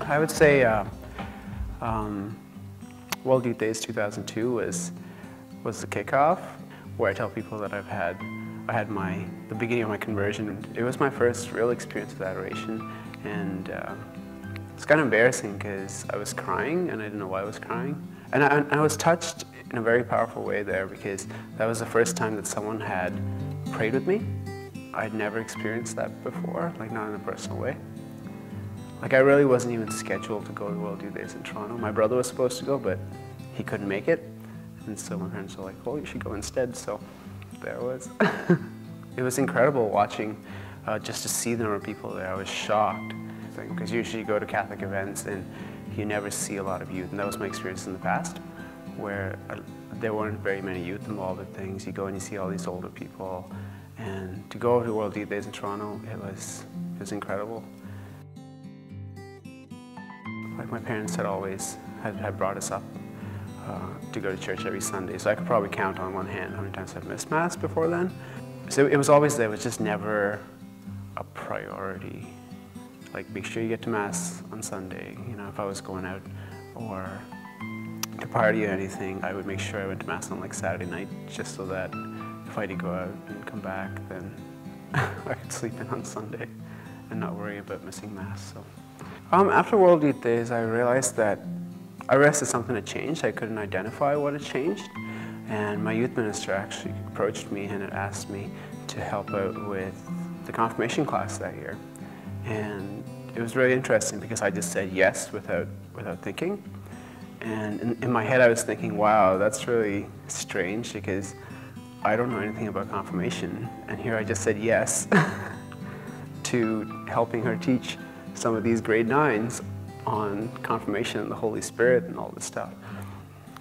I would say World Youth Days 2002 was the kickoff, where I tell people that I had the beginning of my conversion. It was my first real experience with adoration, and it's kind of embarrassing because I was crying and I didn't know why I was crying. And I was touched in a very powerful way there, because that was the first time that someone had prayed with me. I'd never experienced that before, like not in a personal way. Like I really wasn't even scheduled to go to World Youth Days in Toronto. My brother was supposed to go, but he couldn't make it. And so my parents were like, well, you should go instead. So there it was. It was incredible watching, just to see the number of people there. I was shocked. Because usually you go to Catholic events and you never see a lot of youth. And that was my experience in the past, where there weren't very many youth involved with things. You go and you see all these older people. And to go over to World Youth Days in Toronto, it was incredible. Like my parents had always had brought us up to go to church every Sunday, so I could probably count on one hand how many times I've missed Mass before then. So it was always there, it was just never a priority. Like, make sure you get to Mass on Sunday. You know, if I was going out or to party or anything, I would make sure I went to Mass on like Saturday night, just so that if I had to go out and come back, then I could sleep in on Sunday and not worry about missing Mass. So. After World Youth Days, I realized that something had changed. I couldn't identify what had changed. And my youth minister actually approached me and had asked me to help out with the confirmation class that year. And it was really interesting because I just said yes without thinking. And in my head I was thinking, wow, that's really strange because I don't know anything about confirmation. And here I just said yes to helping her teach some of these grade 9s on confirmation and the Holy Spirit and all this stuff.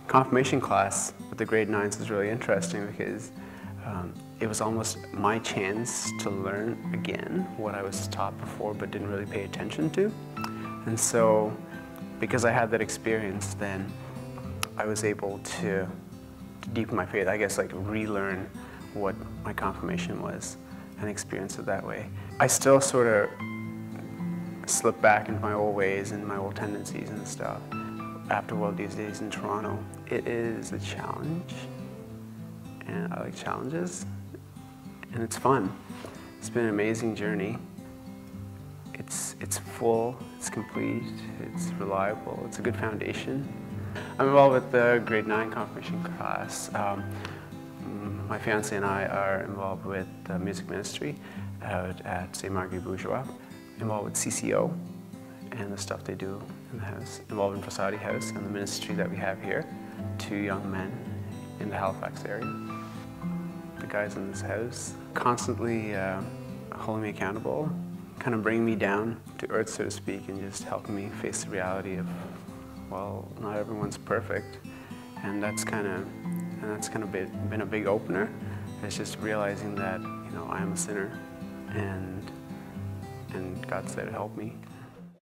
Confirmation class with the grade 9s was really interesting because it was almost my chance to learn again what I was taught before but didn't really pay attention to. And so, because I had that experience, then I was able to deepen my faith, I guess, like relearn what my confirmation was and experience it that way. I still sort of slip back into my old ways and my old tendencies and stuff. After World Youth Days in Toronto, it is a challenge, and I like challenges, and it's fun. It's been an amazing journey. It's full, it's complete, it's reliable, it's a good foundation. I'm involved with the grade 9 confirmation class. My fiancé and I are involved with the music ministry out at St. Marguerite Bourgeois. Involved with CCO and the stuff they do in the house. Involved in Prasadi House and the ministry that we have here. 2 young men in the Halifax area. The guys in this house constantly holding me accountable, kind of bringing me down to earth, so to speak, and just helping me face the reality of, well, not everyone's perfect. And that's kind of been a big opener. It's just realizing that, you know, I am a sinner, and God's there to help me.